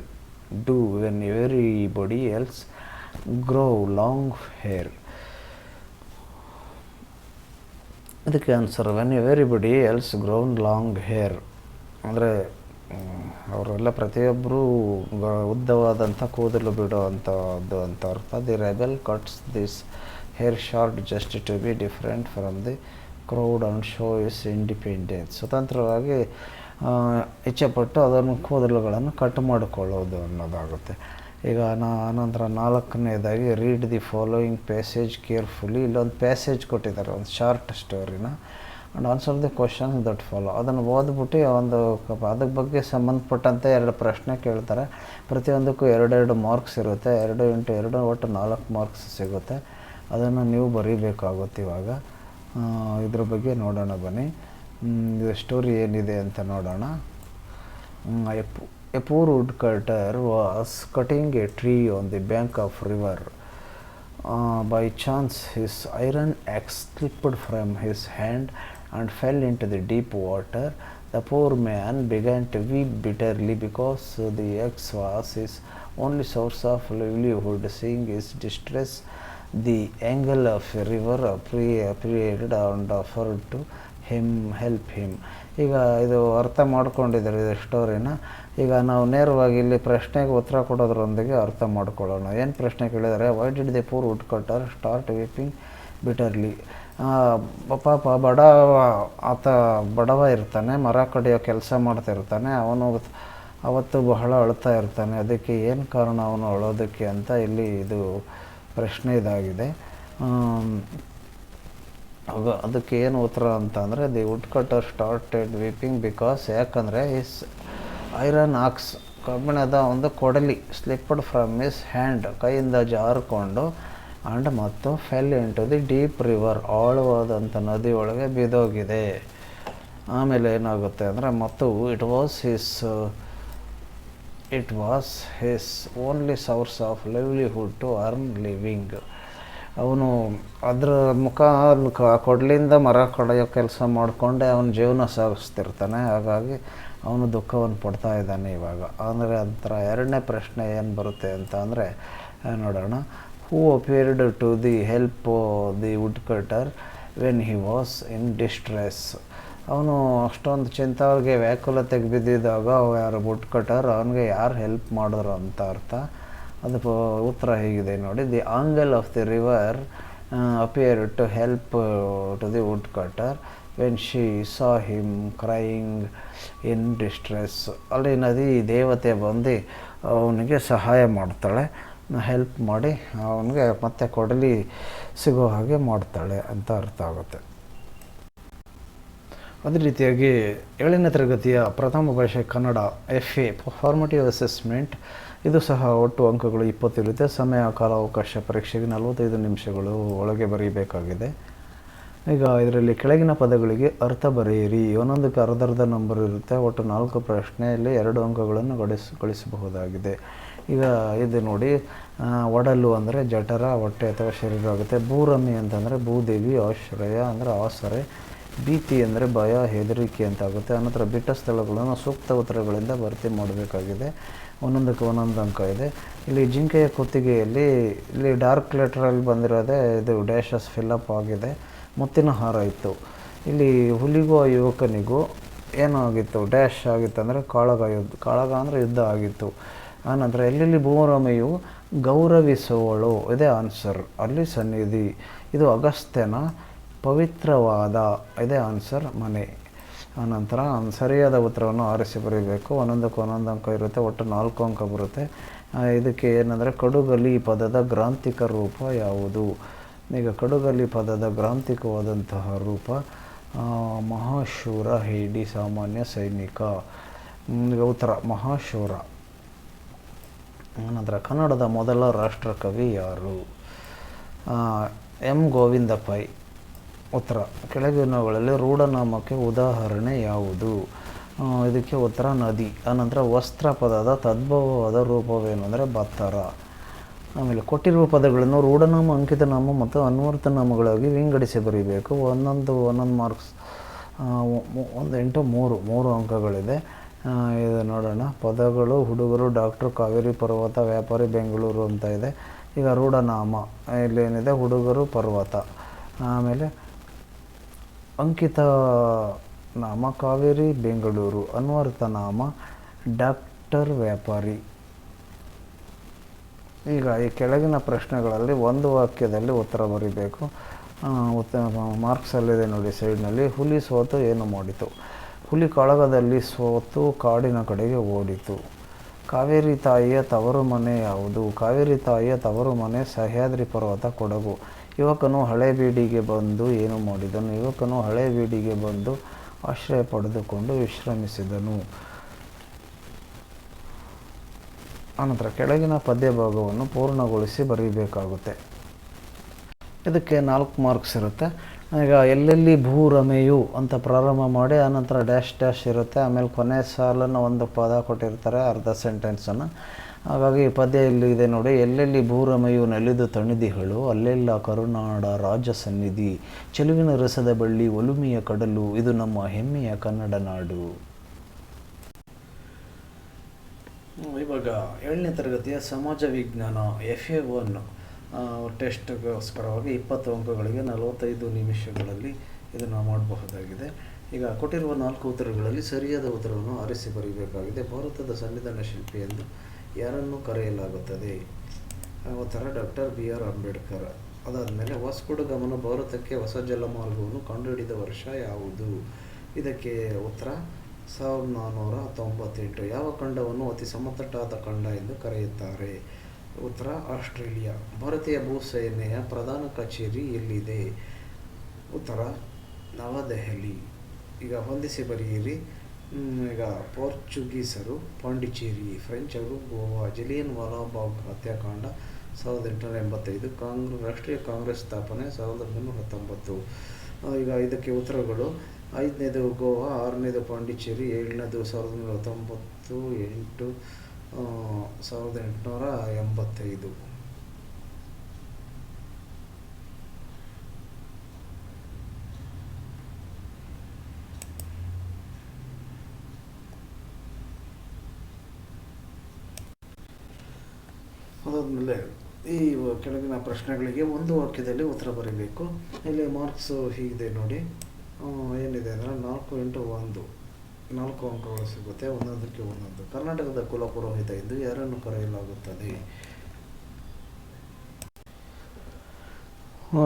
do when everybody else grow long hair? ಇದಕ್ಕೆ answer, when everybody else grown long hair ಅಂದರೆ ಅವರೆಲ್ಲ ಪ್ರತಿಯೊಬ್ಬರೂ ಉದ್ದವಾದಂಥ ಕೂದಲು ಬಿಡುವಂಥದ್ದು ಅಂತ ಅರ್ಥ. The rebel cuts this hair short just to be different from the crowd and show is independence. ಸ್ವತಂತ್ರವಾಗಿ ಇಚ್ಛೆಪಟ್ಟು ಅದನ್ನು ಕೂದಲುಗಳನ್ನು ಕಟ್ ಮಾಡಿಕೊಳ್ಳೋದು ಅನ್ನೋದಾಗುತ್ತೆ. ಈಗ ಆನಂತರ 4ನೇದಾಗಿ read the following passage carefully. ಇಲ್ಲೊಂದು ಪ್ಯಾಸೇಜ್ ಕೊಟ್ಟಿದ್ದಾರೆ, ಒಂದು ಶಾರ್ಟ್ ಸ್ಟೋರಿನ. And answer the questions that follow. ಅದನ್ನು ಓದ್ಬಿಟ್ಟು ಅದಕ್ಕೆ ಬಗ್ಗೆ ಸಂಬಂಧಪಟ್ಟಂತೆ 2 ಪ್ರಶ್ನೆ ಕೇಳ್ತಾರೆ. ಪ್ರತಿಯೊಂದಕ್ಕೂ 2 ಮಾರ್ಕ್ಸ್ ಇರುತ್ತೆ. 2 × 2 ಒಟ್ಟು 4 ಮಾರ್ಕ್ಸ್ ಸಿಗುತ್ತೆ. ಅದನ್ನು ನೀವು ಬರೀಬೇಕಾಗುತ್ತೆ. ಇವಾಗ ಇದ್ರ ಬಗ್ಗೆ ನೋಡೋಣ ಬನ್ನಿ. ಇದು ಸ್ಟೋರಿ ಏನಿದೆ ಅಂತ ನೋಡೋಣ. A poor woodcutter was cutting a tree on the bank of river. By chance his iron axe slipped from his hand and fell into the deep water. The poor man began to weep bitterly because the axe was his only source of livelihood. Seeing his distress, the angel of a river appeared and offered to help him. ಈಗ ಇದು ಅರ್ಥ ಮಾಡ್ಕೊಂಡಿದ್ದಾರೆ ಇದು ಸ್ಟೋರಿನ. ಈಗ ನಾವು ನೇರವಾಗಿ ಇಲ್ಲಿ ಪ್ರಶ್ನೆಗೆ ಉತ್ತರ ಕೊಡೋದ್ರೊಂದಿಗೆ ಅರ್ಥ ಮಾಡ್ಕೊಳ್ಳೋಣ. ಏನು ಪ್ರಶ್ನೆ ಕೇಳಿದರೆ, why did the poor woodcutter start weeping bitterly? ಪಾಪ ಆತ ಬಡವ ಇರ್ತಾನೆ, ಮರ ಕಡಿಯೋ ಕೆಲಸ ಮಾಡ್ತಿರ್ತಾನೆ. ಅವನು ಅವತ್ತು ಬಹಳ ಅಳ್ತಾ ಇರ್ತಾನೆ. ಅದಕ್ಕೆ ಏನು ಕಾರಣ ಅವನು ಅಳೋದಕ್ಕೆ ಅಂತ ಇಲ್ಲಿ ಇದು ಪ್ರಶ್ನೆ ಇದಾಗಿದೆ. ಅದಕ್ಕೆ ಏನು ಉತ್ತರ ಅಂತ ಅಂದರೆ, the woodcutter started weeping because, ಯಾಕಂದರೆ ಹಿಸ್ ಐರನ್ ಆಕ್ಸ್ ಕಬ್ಬಿಣದ ಒಂದು ಕೊಡಲಿ ಸ್ಲಿಪ್ಪಡ್ ಫ್ರಮ್ ಹಿಸ್ ಹ್ಯಾಂಡ್ ಕೈಯಿಂದ ಜಾರಿಕೊಂಡು ಆ್ಯಂಡ್ ಮತ್ತು fell into the deep river ಆಳವಾದಂಥ ನದಿ ಒಳಗೆ ಬಿದ್ದೋಗಿದೆ. ಆಮೇಲೆ ಏನಾಗುತ್ತೆ ಅಂದರೆ, ಮತ್ತು it was his only source of livelihood to earn living. ಅವನು ಅದರ ಕೊಡಲಿಂದ ಮರ ಕಡಿಯೋ ಕೆಲಸ ಮಾಡಿಕೊಂಡೆ ಅವನ ಜೀವನ ಸಾಗಿಸ್ತಿರ್ತಾನೆ. ಹಾಗಾಗಿ ಅವನು ದುಃಖವನ್ನು ಪಡ್ತಾ ಇದ್ದಾನೆ ಇವಾಗ. ಅಂದರೆ ಅಂತರ 2ನೇ ಪ್ರಶ್ನೆ ಏನು ಬರುತ್ತೆ ಅಂತ ಅಂದರೆ ನೋಡೋಣ. Who appeared to the help the woodcutter when he was in distress. ಅವನು ಅಷ್ಟೊಂದು ಚಿಂತಾವ್ರಿಗೆ ವ್ಯಾಕುಲತೆಗೆ ಬಿದ್ದಿದ್ದಾಗ ಯಾರು ವುಡ್ ಕಟರ್ ಅವನಿಗೆ ಯಾರು ಹೆಲ್ಪ್ ಮಾಡಿದ್ರು ಅಂತ ಅರ್ಥ. ಅದು ಉತ್ತರ ಹೀಗಿದೆ ನೋಡಿ. The angel of the river appeared to help to the woodcutter when she saw him crying in distress. ಅಲ್ಲಿ ನದಿ ದೇವತೆ ಬಂದು ಅವನಿಗೆ ಸಹಾಯ ಮಾಡ್ತಾಳೆ, ಹೆಲ್ಪ್ ಮಾಡಿ ಅವನಿಗೆ ಮತ್ತೆ ಕೊಡಲಿ ಸಿಗೋ ಹಾಗೆ ಮಾಡ್ತಾಳೆ ಅಂತ ಅರ್ಥ ಆಗುತ್ತೆ. ಅದೇ ರೀತಿಯಾಗಿ 7ನೇ ತರಗತಿಯ ಪ್ರಥಮ ಭಾಷೆ ಕನ್ನಡ FA ಫಾರ್ಮೇಟಿವ್ ಅಸೆಸ್ಮೆಂಟ್, ಇದು ಸಹ ಒಟ್ಟು ಅಂಕಗಳು 20 ಇರುತ್ತೆ. ಸಮಯ ಕಾಲಾವಕಾಶ ಪರೀಕ್ಷೆಗೆ 45 ನಿಮಿಷಗಳು ಒಳಗೆ ಬರೀಬೇಕಾಗಿದೆ. ಈಗ ಇದರಲ್ಲಿ ಕೆಳಗಿನ ಪದಗಳಿಗೆ ಅರ್ಥ ಬರೆಯಿರಿ. ಒಂದೊಂದಕ್ಕೆ ಅರ್ಧ ನಂಬರ್ ಇರುತ್ತೆ. ಒಟ್ಟು 4 ಪ್ರಶ್ನೆಯಲ್ಲಿ 2 ಅಂಕಗಳನ್ನು ಗಳಿಸಬಹುದಾಗಿದೆ. ಈಗ ಇದು ನೋಡಿ, ಒಡಲು ಅಂದರೆ ಜಠರ, ಹೊಟ್ಟೆ ಅಥವಾ ಶರೀರ ಆಗುತ್ತೆ. ಭೂರಮಿ ಅಂತಂದರೆ ಭೂದೇವಿ, ಆಶ್ರಯ ಅಂದರೆ ಆಸರೆ, ಭೀತಿ ಅಂದರೆ ಭಯ, ಹೆದರಿಕೆ ಅಂತಾಗುತ್ತೆ. ಅನಂತರ ಬಿಟ್ಟ ಸ್ಥಳಗಳನ್ನು ಸೂಕ್ತ ಉತ್ತರಗಳಿಂದ ಭರ್ತಿ ಮಾಡಬೇಕಾಗಿದೆ. ಒಂದೊಂದಕ್ಕೆ ಒಂದೊಂದು ಅಂಕ ಇದೆ. ಇಲ್ಲಿ ಜಿಂಕೆಯ ಕುತ್ತಿಗೆಯಲ್ಲಿ ಇಲ್ಲಿ ಡಾರ್ಕ್ ಲೆಟ್ರಲ್ಲಿ ಬಂದಿರೋದೇ ಇದು ಡ್ಯಾಶಸ್ ಫಿಲ್ಲಪ್ ಆಗಿದೆ. ಮುತ್ತಿನ ಹಾರ ಇತ್ತು. ಇಲ್ಲಿ ಹುಲಿಗೂ ಆ ಯುವಕನಿಗೂ ಏನಾಗಿತ್ತು, ಡ್ಯಾಶ್ ಆಗಿತ್ತು ಅಂದರೆ ಕಾಳಗ ಅಂದರೆ ಯುದ್ಧ ಆಗಿತ್ತು. ಆನಂತರ ಎಲ್ಲೆಲ್ಲಿ ಭೂರಮೆಯು ಗೌರವಿಸುವಳು ಇದೇ ಆನ್ಸರ್. ಅಲ್ಲಿ ಸನ್ನಿಧಿ, ಇದು ಅಗಸ್ತ್ಯನ ಪವಿತ್ರವಾದ ಇದೇ ಆನ್ಸರ್ ಮನೆ. ಆನಂತರ ಸರಿಯಾದ ಉತ್ತರವನ್ನು ಆರಿಸಿ ಬರೀಬೇಕು. ಒಂದೊಂದಕ್ಕೆ ಒಂದೊಂದು ಅಂಕ ಇರುತ್ತೆ, ಒಟ್ಟು 4 ಅಂಕ ಬರುತ್ತೆ. ಇದಕ್ಕೆ ಏನಂದರೆ ಕಡುಗಲಿ ಪದದ ಗ್ರಾಂಥಿಕ ರೂಪ ಯಾವುದು? ಈಗ ಕಡುಗಲಿ ಪದದ ಗ್ರಾಂಥಿಕವಾದಂತಹ ರೂಪ ಮಹಾಶೂರ, ಹೇಡಿ, ಸಾಮಾನ್ಯ, ಸೈನಿಕ. ಈಗ ಉತ್ತರ ಮಹಾಶೂರ. ಆನಂತರ ಕನ್ನಡದ ಮೊದಲ ರಾಷ್ಟ್ರಕವಿ ಯಾರು? ಎಂ ಗೋವಿಂದ ಪೈ. ಉತ್ತರ ಕೆಳಗಿನವುಗಳಲ್ಲಿ ರೂಢನಾಮಕ್ಕೆ ಉದಾಹರಣೆ ಯಾವುದು? ಇದಕ್ಕೆ ಉತ್ತರ ನದಿ. ಆನಂತರ ವಸ್ತ್ರ ಪದದ ತದ್ಭವವಾದ ರೂಪವೇನು ಅಂದರೆ ಬತ್ತರ. ಆಮೇಲೆ ಕೊಟ್ಟಿರುವ ಪದಗಳನ್ನು ರೂಢನಾಮ, ಅಂಕಿತನಾಮ ಮತ್ತು ಅನ್ವರ್ಥನಾಮಗಳಾಗಿ ವಿಂಗಡಿಸಿ ಬರೀಬೇಕು. ಒಂದೊಂದು ಮಾರ್ಕ್ಸ್ 1 ಇಂಟು 3 ಅಂಕಗಳಿದೆ. ಇದು ನೋಡೋಣ. ಪದಗಳು ಹುಡುಗರು, ಡಾಕ್ಟ್ರು, ಕಾವೇರಿ ಪರ್ವತ, ವ್ಯಾಪಾರಿ, ಬೆಂಗಳೂರು ಅಂತ ಇದೆ. ಈಗ ರೂಢನಾಮ ಇಲ್ಲೇನಿದೆ, ಹುಡುಗರು, ಪರ್ವತ. ಆಮೇಲೆ ಅಂಕಿತ ನಾಮ ಕಾವೇರಿ, ಬೆಂಗಳೂರು. ಅನ್ವರ್ಥನಾಮ ಡಾಕ್ಟರ್, ವ್ಯಾಪಾರಿ. ಈಗ ಈ ಕೆಳಗಿನ ಪ್ರಶ್ನೆಗಳಲ್ಲಿ ಒಂದು ವಾಕ್ಯದಲ್ಲಿ ಉತ್ತರ ಬರೀಬೇಕು. ಮಾರ್ಕ್ಸಲ್ಲಿದೆ ನೋಡಿ ಸೈಡ್ನಲ್ಲಿ. ಹುಲಿ ಸೋತು ಏನು ಮಾಡಿತು? ಹುಲಿ ಕಾಳಗದಲ್ಲಿ ಸೋತು ಕಾಡಿನ ಕಡೆಗೆ ಓಡಿತು. ಕಾವೇರಿ ತಾಯಿಯ ತವರು ಮನೆ ಯಾವುದು? ಕಾವೇರಿ ತಾಯಿಯ ತವರು ಮನೆ ಸಹ್ಯಾದ್ರಿ ಪರ್ವತ, ಕೊಡಗು. ಯುವಕನು ಹಳೇಬೀಡಿಗೆ ಬಂದು ಏನು ಮಾಡಿದನು? ಯುವಕನು ಹಳೇಬೀಡಿಗೆ ಬಂದು ಆಶ್ರಯ ಪಡೆದುಕೊಂಡು ವಿಶ್ರಮಿಸಿದನು. ಆನಂತರ ಕೆಳಗಿನ ಪದ್ಯ ಭಾಗವನ್ನು ಪೂರ್ಣಗೊಳಿಸಿ ಬರೀಬೇಕಾಗುತ್ತೆ. ಇದಕ್ಕೆ 4 ಮಾರ್ಕ್ಸ್ ಇರುತ್ತೆ. ಈಗ ಎಲ್ಲೆಲ್ಲಿ ಭೂರಮೆಯು ಅಂತ ಪ್ರಾರಂಭ ಮಾಡಿ ಆನಂತರ ಡ್ಯಾಶ್ ಇರುತ್ತೆ. ಆಮೇಲೆ ಕೊನೆ ಸಾಲನ್ನು ಒಂದು ಪದ ಕೊಟ್ಟಿರ್ತಾರೆ, ಅರ್ಧ ಸೆಂಟೆನ್ಸನ್ನು. ಹಾಗಾಗಿ ಈ ಪದ್ಯ ಇಲ್ಲಿ ಇದೆ ನೋಡಿ. ಎಲ್ಲೆಲ್ಲಿ ಭೂರಮೆಯು ನೆಲೆದು ತಣಿದಿಹಳು, ಅಲ್ಲೆಲ್ಲ ಕರುನಾಡ ರಾಜ ಸನ್ನಿಧಿ. ಚೆಲುವಿನ ರಸದ ಬಳ್ಳಿ, ಒಲುಮೆಯ ಕಡಲು, ಇದು ನಮ್ಮ ಹೆಮ್ಮೆಯ ಕನ್ನಡ ನಾಡು. ಇವಾಗ 7ನೇ ತರಗತಿಯ ಸಮಾಜ ವಿಜ್ಞಾನ FA1 ಟೆಸ್ಟ್ಗೋಸ್ಕರವಾಗಿ 20 ಅಂಕಗಳಿಗೆ 45 ನಿಮಿಷಗಳಲ್ಲಿ ಇದನ್ನು ಮಾಡಬಹುದಾಗಿದೆ. ಈಗ ಕೊಟ್ಟಿರುವ 4 ಉತ್ತರಗಳಲ್ಲಿ ಸರಿಯಾದ ಉತ್ತರವನ್ನು ಆರಿಸಿ ಬರೀಬೇಕಾಗಿದೆ. ಭಾರತದ ಸಂವಿಧಾನ ಶಿಲ್ಪಿ ಎಂದು ಯಾರನ್ನು ಕರೆಯಲಾಗುತ್ತದೆ? ಉತ್ತರ ಡಾಕ್ಟರ್ BR ಅಂಬೇಡ್ಕರ್. ಅದಾದಮೇಲೆ ವಾಸ್ಕೋ ಡ ಗಾಮನು ಭಾರತಕ್ಕೆ ಹೊಸ ಜಲಮಾರ್ಗವನ್ನು ಕಂಡುಹಿಡಿದ ವರ್ಷ ಯಾವುದು? ಇದಕ್ಕೆ ಉತ್ತರ 1498. ಯಾವ ಖಂಡವನ್ನು ಅತಿ ಸಮತಟ್ಟಾದ ಖಂಡ ಎಂದು ಕರೆಯುತ್ತಾರೆ? ಉತ್ತರ ಆಸ್ಟ್ರೇಲಿಯಾ. ಭಾರತೀಯ ಭೂಸೇನೆಯ ಪ್ರಧಾನ ಕಚೇರಿ ಎಲ್ಲಿದೆ? ಉತ್ತರ ನವದೆಹಲಿ. ಈಗ ಹೊಂದಿಸಿ ಬರೆಯಿರಿ. ಈಗ ಪೋರ್ಚುಗೀಸರು ಪಾಂಡಿಚೇರಿ, ಫ್ರೆಂಚರು ಗೋವಾ. ಜಲಿಯನ್ ವಾಲಾಬಾಗ್ ಹತ್ಯಾಕಾಂಡ 1885. ರಾಷ್ಟ್ರೀಯ ಕಾಂಗ್ರೆಸ್ ಸ್ಥಾಪನೆ 1919. ಈಗ ಇದಕ್ಕೆ ಉತ್ತರಗಳು: 5ನೇದು ಗೋವಾ, 6ನೇದು ಪಾಂಡಿಚೇರಿ, 7ನೇದು 1919, 8 1885. ಅದಾದಮೇಲೆ ಈ ಕೆಳಗಿನ ಪ್ರಶ್ನೆಗಳಿಗೆ ಒಂದು ವಾಕ್ಯದಲ್ಲಿ ಉತ್ತರ ಬರೀಬೇಕು. ಇಲ್ಲಿ ಮಾರ್ಕ್ಸು ಹೀಗಿದೆ ನೋಡಿ. ಏನಿದೆ ಅಂದರೆ 4 ಇಂಟು 1 4 ಅಂಕಗಳು ಸಿಗುತ್ತೆ. ಒಂದೊಂದಕ್ಕೆ ಒಂದೊಂದು. ಕರ್ನಾಟಕದ ಕುಲಪುರೋಹಿತ ಎಂದು ಯಾರನ್ನು ಕರೆಯಲಾಗುತ್ತದೆ?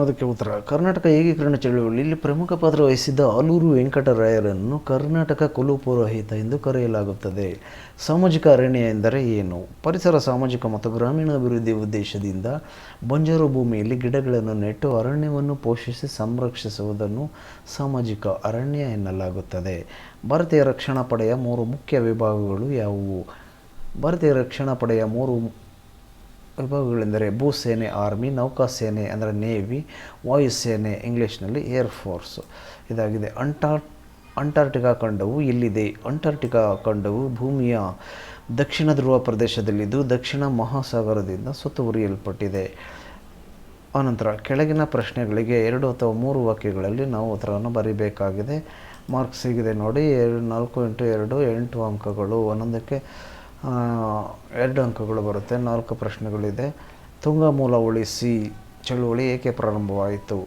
ಅದಕ್ಕೆ ಉತ್ತರ ಕರ್ನಾಟಕ ಏಕೀಕರಣ ಚಳವಳಿಯಲ್ಲಿ ಪ್ರಮುಖ ಪಾತ್ರ ವಹಿಸಿದ್ದ ಆಲೂರು ವೆಂಕಟರಾಯರನ್ನು ಕರ್ನಾಟಕ ಕುಲಪುರೋಹಿತ ಎಂದು ಕರೆಯಲಾಗುತ್ತದೆ. ಸಾಮಾಜಿಕ ಅರಣ್ಯ ಎಂದರೆ ಏನು? ಪರಿಸರ, ಸಾಮಾಜಿಕ ಮತ್ತು ಗ್ರಾಮೀಣಾಭಿವೃದ್ಧಿ ಉದ್ದೇಶದಿಂದ ಬಂಜರು ಭೂಮಿಯಲ್ಲಿ ಗಿಡಗಳನ್ನು ನೆಟ್ಟು ಅರಣ್ಯವನ್ನು ಪೋಷಿಸಿ ಸಂರಕ್ಷಿಸುವುದನ್ನು ಸಾಮಾಜಿಕ ಅರಣ್ಯ ಎನ್ನಲಾಗುತ್ತದೆ. ಭಾರತೀಯ ರಕ್ಷಣಾ ಪಡೆಯ 3 ಮುಖ್ಯ ವಿಭಾಗಗಳು ಯಾವುವು? ಭಾರತೀಯ ರಕ್ಷಣಾ ಪಡೆಯ 3 ವಿಭಾಗಗಳೆಂದರೆ ಭೂಸೇನೆ ಆರ್ಮಿ, ನೌಕಾಸೇನೆ ಅಂದರೆ ನೇವಿ, ವಾಯುಸೇನೆ ಇಂಗ್ಲೀಷ್ನಲ್ಲಿ ಏರ್ ಫೋರ್ಸ್. ಇದಾಗಿದೆ. ಅಂಟಾರ್ಟಿಕಾ ಖಂಡವು ಎಲ್ಲಿದೆ? ಅಂಟಾರ್ಟಿಕಾ ಖಂಡವು ಭೂಮಿಯ ದಕ್ಷಿಣ ಧ್ರುವ ಪ್ರದೇಶದಲ್ಲಿದ್ದು ದಕ್ಷಿಣ ಮಹಾಸಾಗರದಿಂದ ಸುತ್ತುವರಿಯಲ್ಪಟ್ಟಿದೆ. ಆನಂತರ ಕೆಳಗಿನ ಪ್ರಶ್ನೆಗಳಿಗೆ 2 ಅಥವಾ 3 ವಾಕ್ಯಗಳಲ್ಲಿ ನಾವು ಉತ್ತರವನ್ನು ಬರೀಬೇಕಾಗಿದೆ. ಮಾರ್ಕ್ಸ್ ಹೀಗಿದೆ ನೋಡಿ, 4 × 2 8 ಅಂಕಗಳು, ಒಂದೊಂದಕ್ಕೆ 2 ಅಂಕಗಳು ಬರುತ್ತೆ. 4 ಪ್ರಶ್ನೆಗಳಿದೆ. ತುಂಗಾ ಮೂಲ ಉಳಿಸಿ ಚಳುವಳಿ ಏಕೆ ಪ್ರಾರಂಭವಾಯಿತು?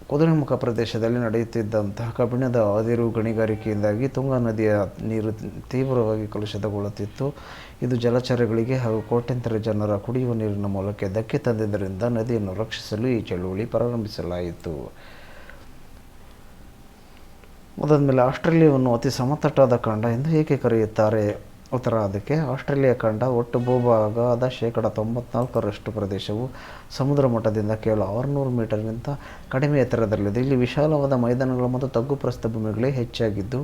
ಕುದುರೆಮುಖ ಪ್ರದೇಶದಲ್ಲಿ ನಡೆಯುತ್ತಿದ್ದಂತಹ ಕಬ್ಬಿಣದ ಅದಿರು ಗಣಿಗಾರಿಕೆಯಿಂದಾಗಿ ತುಂಗಾ ನದಿಯ ನೀರು ತೀವ್ರವಾಗಿ ಕಲುಷಿತಗೊಳ್ಳುತ್ತಿತ್ತು. ಇದು ಜಲಚರಗಳಿಗೆ ಹಾಗೂ ಕೋಟ್ಯಂತರ ಜನರ ಕುಡಿಯುವ ನೀರಿನ ಮೂಲಕ್ಕೆ ಧಕ್ಕೆ ತಂದಿದ್ದರಿಂದ ನದಿಯನ್ನು ರಕ್ಷಿಸಲು ಈ ಚಳುವಳಿ ಪ್ರಾರಂಭಿಸಲಾಯಿತು. ಅದಾದಮೇಲೆ ಆಸ್ಟ್ರೇಲಿಯಾವನ್ನು ಅತಿ ಸಮತಟ್ಟಾದ ಖಂಡ ಎಂದು ಏಕೆ ಕರೆಯುತ್ತಾರೆ? ಉತ್ತರ ಅದಕ್ಕೆ, ಆಸ್ಟ್ರೇಲಿಯಾ ಖಂಡ ಒಟ್ಟು ಭೂಭಾಗದ 94% ಪ್ರದೇಶವು ಸಮುದ್ರ ಮಟ್ಟದಿಂದ ಕೇವಲ 600 ಮೀಟರ್ಗಿಂತ ಕಡಿಮೆ ಎತ್ತರದಲ್ಲಿದೆ. ಇಲ್ಲಿ ವಿಶಾಲವಾದ ಮೈದಾನಗಳು ಮತ್ತು ತಗ್ಗು ಪ್ರಸ್ಥಭೂಮಿಗಳೇ ಹೆಚ್ಚಾಗಿದ್ದು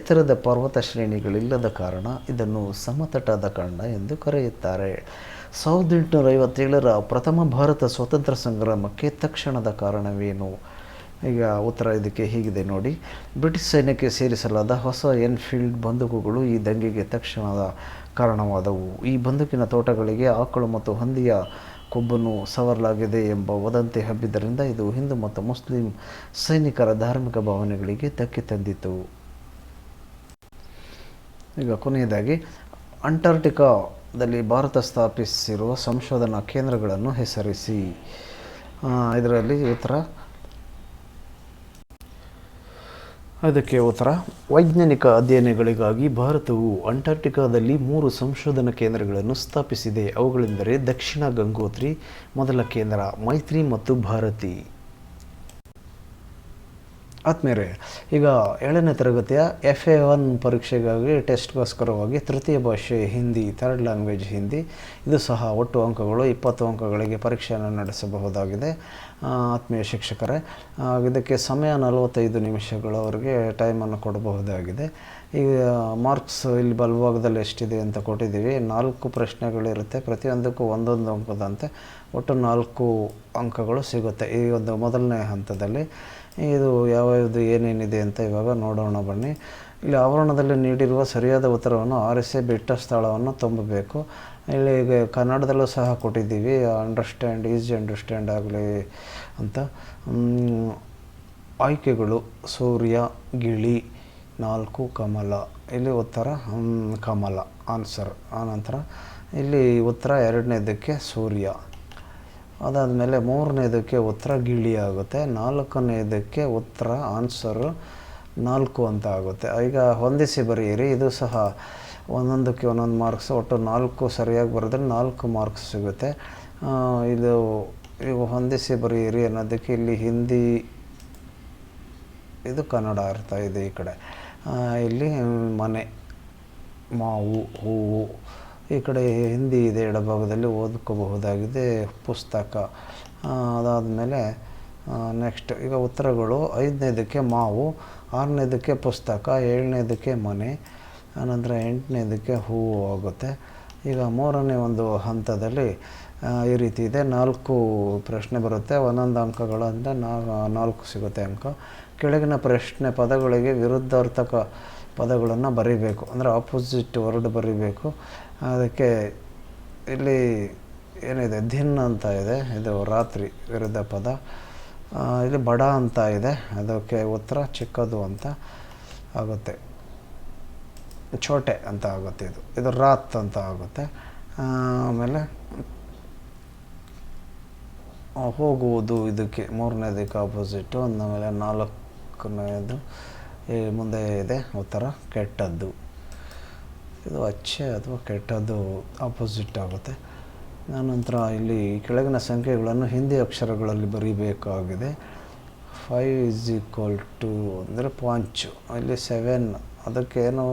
ಎತ್ತರದ ಪರ್ವತ ಶ್ರೇಣಿಗಳಿಲ್ಲದ ಕಾರಣ ಇದನ್ನು ಸಮತಟ್ಟಾದ ಖಂಡ ಎಂದು ಕರೆಯುತ್ತಾರೆ. 1857ರ ಪ್ರಥಮ ಭಾರತ ಸ್ವಾತಂತ್ರ್ಯ ಸಂಗ್ರಾಮಕ್ಕೆ ತಕ್ಷಣದ ಕಾರಣವೇನು? ಈಗ ಉತ್ತರ ಇದಕ್ಕೆ ಹೀಗಿದೆ ನೋಡಿ, ಬ್ರಿಟಿಷ್ ಸೈನ್ಯಕ್ಕೆ ಸೇರಿಸಲಾದ ಹೊಸ ಎನ್ಫೀಲ್ಡ್ ಬಂದೂಕುಗಳು ಈ ದಂಗೆಗೆ ತಕ್ಷಣದ ಕಾರಣವಾದವು. ಈ ಬಂದೂಕಿನ ತೋಟಗಳಿಗೆ ಆಕಳು ಮತ್ತು ಹಂದಿಯ ಕೊಬ್ಬನ್ನು ಸವರಲಾಗಿದೆ ಎಂಬ ವದಂತಿ ಹಬ್ಬಿದ್ದರಿಂದ ಇದು ಹಿಂದೂ ಮತ್ತು ಮುಸ್ಲಿಂ ಸೈನಿಕರ ಧಾರ್ಮಿಕ ಭಾವನೆಗಳಿಗೆ ಧಕ್ಕೆ ತಂದಿತು. ಈಗ ಕೊನೆಯದಾಗಿ ಅಂಟಾರ್ಟಿಕಾದಲ್ಲಿ ಭಾರತ ಸ್ಥಾಪಿಸಿರುವ ಸಂಶೋಧನಾ ಕೇಂದ್ರಗಳನ್ನು ಹೆಸರಿಸಿ. ಇದರಲ್ಲಿ ಅದಕ್ಕೆ ಉತ್ತರ, ವೈಜ್ಞಾನಿಕ ಅಧ್ಯಯನಗಳಿಗಾಗಿ ಭಾರತವು ಅಂಟಾರ್ಟಿಕಾದಲ್ಲಿ 3 ಸಂಶೋಧನಾ ಕೇಂದ್ರಗಳನ್ನು ಸ್ಥಾಪಿಸಿದೆ. ಅವುಗಳೆಂದರೆ ದಕ್ಷಿಣ ಗಂಗೋತ್ರಿ ಮೊದಲ ಕೇಂದ್ರ, ಮೈತ್ರಿ ಮತ್ತು ಭಾರತಿ. ಆದ್ಮೇಲೆ ಈಗ 7ನೇ ತರಗತಿಯ FA1 ಪರೀಕ್ಷೆಗಾಗಿ ಟೆಸ್ಟ್ಗೋಸ್ಕರವಾಗಿ ತೃತೀಯ ಭಾಷೆ ಹಿಂದಿ, ಥರ್ಡ್ ಲ್ಯಾಂಗ್ವೇಜ್ ಹಿಂದಿ, ಇದು ಸಹ ಒಟ್ಟು ಅಂಕಗಳು 20 ಅಂಕಗಳಿಗೆ ಪರೀಕ್ಷೆಯನ್ನು ನಡೆಸಬಹುದಾಗಿದೆ. ಆತ್ಮೀಯ ಶಿಕ್ಷಕರೇ, ಇದಕ್ಕೆ ಸಮಯ 45 ನಿಮಿಷಗಳವರೆಗೆ ಟೈಮನ್ನು ಕೊಡಬಹುದಾಗಿದೆ. ಈಗ ಮಾರ್ಕ್ಸ್ ಇಲ್ಲಿ ಬಲಭಾಗದಲ್ಲಿ ಎಷ್ಟಿದೆ ಅಂತ ಕೊಟ್ಟಿದ್ದೀವಿ. 4 ಪ್ರಶ್ನೆಗಳಿರುತ್ತೆ, ಪ್ರತಿಯೊಂದಕ್ಕೂ 1 ಅಂಕದಂತೆ ಒಟ್ಟು 4 ಅಂಕಗಳು ಸಿಗುತ್ತೆ ಈ ಒಂದು ಮೊದಲನೇ ಹಂತದಲ್ಲಿ. ಇದು ಯಾವ್ಯಾವುದು ಏನೇನಿದೆ ಅಂತ ಇವಾಗ ನೋಡೋಣ ಬನ್ನಿ. ಇಲ್ಲಿ ಆವರಣದಲ್ಲಿ ನೀಡಿರುವ ಸರಿಯಾದ ಉತ್ತರವನ್ನು ಆರಿಸಿ ಬಿಟ್ಟ ಸ್ಥಳವನ್ನು ತುಂಬಬೇಕು. ಇಲ್ಲಿ ಕನ್ನಡದಲ್ಲೂ ಸಹ ಕೊಟ್ಟಿದ್ದೀವಿ, ಅಂಡರ್ಸ್ಟ್ಯಾಂಡ್, ಈಸಿ ಅಂಡರ್ಸ್ಟ್ಯಾಂಡ್ ಆಗಲಿ ಅಂತ. ಆಯ್ಕೆಗಳು: ಸೂರ್ಯ, ಗಿಳಿ, 4 ಕಮಲ. ಇಲ್ಲಿ ಉತ್ತರ ಕಮಲ ಆನ್ಸರ್. ಆನಂತರ ಇಲ್ಲಿ ಉತ್ತರ 2ನೇದಕ್ಕೆ ಸೂರ್ಯ. ಅದಾದಮೇಲೆ 3ನೇದಕ್ಕೆ ಉತ್ತರ ಗಿಳಿ ಆಗುತ್ತೆ. 4ನೇದಕ್ಕೆ ಉತ್ತರ ಆನ್ಸರು 4 ಅಂತ ಆಗುತ್ತೆ. ಈಗ ಹೊಂದಿಸಿ ಬರೆಯಿರಿ. ಇದು ಸಹ ಒಂದೊಂದಕ್ಕೆ ಒಂದೊಂದು ಮಾರ್ಕ್ಸ್, ಒಟ್ಟು 4 ಸರಿಯಾಗಿ ಬರೆದ್ರೆ 4 ಮಾರ್ಕ್ಸ್ ಸಿಗುತ್ತೆ. ಇದು ಈಗ ಹೊಂದಿಸಿ ಬರೆಯಿರಿ ಅನ್ನೋದಕ್ಕೆ ಇಲ್ಲಿ ಹಿಂದಿ, ಇದು ಕನ್ನಡ ಅರ್ಥ ಇದೆ ಈ ಕಡೆ. ಇಲ್ಲಿ ಮನೆ, ಮಾವು, ಹೂವು, ಈ ಕಡೆ ಹಿಂದಿ ಇದೆ ಎಡಭಾಗದಲ್ಲಿ, ಓದ್ಕೋಬಹುದಾಗಿದೆ ಪುಸ್ತಕ. ಅದಾದಮೇಲೆ ನೆಕ್ಸ್ಟ್ ಈಗ ಉತ್ತರಗಳು: 5ನೇದಕ್ಕೆ ಮಾವು, 6ನೇದಕ್ಕೆ ಪುಸ್ತಕ, 7ನೇದಕ್ಕೆ ಮನೆ, ಆನಂತರ 8ನೇದಕ್ಕೆ ಹೂವು ಆಗುತ್ತೆ. ಈಗ 3ನೇ ಒಂದು ಹಂತದಲ್ಲಿ ಈ ರೀತಿ ಇದೆ. 4 ಪ್ರಶ್ನೆ ಬರುತ್ತೆ, 1 ಅಂಕಗಳು ಅಂದರೆ 4 ಸಿಗುತ್ತೆ ಅಂಕ. ಕೆಳಗಿನ ಪ್ರಶ್ನೆ ಪದಗಳಿಗೆ ವಿರುದ್ಧಾರ್ಥಕ ಪದಗಳನ್ನು ಬರೀಬೇಕು, ಅಂದರೆ ಆಪೋಸಿಟ್ ವರ್ಡ್ ಬರೀಬೇಕು. ಅದಕ್ಕೆ ಇಲ್ಲಿ ಏನಿದೆ, ದಿನ್ ಅಂತ ಇದೆ, ಇದು ರಾತ್ರಿ ವಿರುದ್ಧ ಪದ. ಇಲ್ಲಿ ಬಡ ಅಂತ ಇದೆ, ಅದಕ್ಕೆ ಉತ್ತರ ಚಿಕ್ಕದು ಅಂತ ಆಗುತ್ತೆ, ಛೋಟೆ ಅಂತ ಆಗುತ್ತೆ. ಇದು ರಾತ್ ಅಂತ ಆಗುತ್ತೆ. ಆಮೇಲೆ ಹೋಗುವುದು ಇದಕ್ಕೆ 3ನೇದಕ್ಕೆ ಆಪೋಸಿಟ್ಟು. ಆಮೇಲೆ 4ನೇದು ಮುಂದೆ ಇದೆ ಉತ್ತರ ಕೆಟ್ಟದ್ದು. ಇದು ಅಚ್ಚೆ ಅಥವಾ ಕೆಟ್ಟದ್ದು ಆಪೋಸಿಟ್ ಆಗುತ್ತೆ. ಆನಂತರ ಇಲ್ಲಿ ಕೆಳಗಿನ ಸಂಖ್ಯೆಗಳನ್ನು ಹಿಂದಿ ಅಕ್ಷರಗಳಲ್ಲಿ ಬರೀಬೇಕಾಗಿದೆ. 5 ಅಂದರೆ ಪಾಂಚ್, ಇಲ್ಲಿ 7 ಅದಕ್ಕೇನು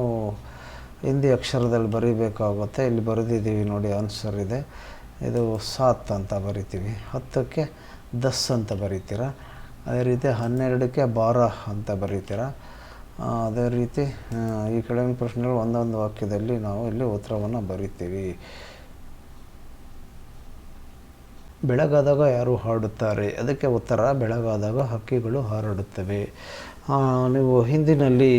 ಹಿಂದಿ ಅಕ್ಷರದಲ್ಲಿ ಬರೀಬೇಕಾಗುತ್ತೆ. ಇಲ್ಲಿ ಬರೆದಿದ್ದೀವಿ ನೋಡಿ, ಆನ್ಸರ್ ಇದೆ. ಇದು 7 ಅಂತ ಬರಿತೀವಿ. 10ಕ್ಕೆ 10 ಅಂತ ಬರೀತೀರ. ಅದೇ ರೀತಿ 12ಕ್ಕೆ 12 ಅಂತ ಬರೀತೀರ. ಅದೇ ರೀತಿ ಈ ಕೆಳಗಿನ ಪ್ರಶ್ನೆಗಳು ಒಂದೊಂದು ವಾಕ್ಯದಲ್ಲಿ ನಾವು ಇಲ್ಲಿ ಉತ್ತರವನ್ನು ಬರಿತೀವಿ. ಬೆಳಗಾದಾಗ ಯಾರು ಹಾಡುತ್ತಾರೆ? ಅದಕ್ಕೆ ಉತ್ತರ ಬೆಳಗಾದಾಗ ಹಕ್ಕಿಗಳು ಹಾರಾಡುತ್ತವೆ. ನೀವು ಹಿಂದಿನಲ್ಲಿ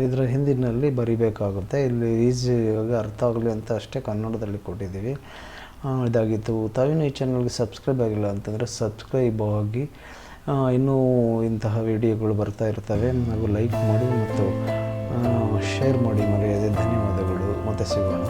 ಇದರ ಹಿಂದಿನಲ್ಲಿ ಬರಿಬೇಕಾಗುತ್ತೆ. ಇಲ್ಲಿ ಈಸಿಯಾಗಿ ಅರ್ಥ ಆಗಲಿ ಅಂತ ಅಷ್ಟೇ ಕನ್ನಡದಲ್ಲಿ ಕೊಟ್ಟಿದ್ದೀವಿ. ಇದಾಗಿತ್ತು. ತಾವೇನು ಈ ಚಾನಲ್ಗೆ ಸಬ್ಸ್ಕ್ರೈಬ್ ಆಗಿಲ್ಲ ಅಂತಂದರೆ ಸಬ್ಸ್ಕ್ರೈಬ್ ಆಗಿ, ಇನ್ನೂ ಇಂತಹ ವಿಡಿಯೋಗಳು ಬರ್ತಾ ಇರ್ತವೆ. ಹಾಗೂ ಲೈಕ್ ಮಾಡಿ ಮತ್ತು ಶೇರ್ ಮಾಡಿ ಮರೆಯದೆ. ಧನ್ಯವಾದಗಳು. ಮತ್ತೆ ಸಿಗೋಣ.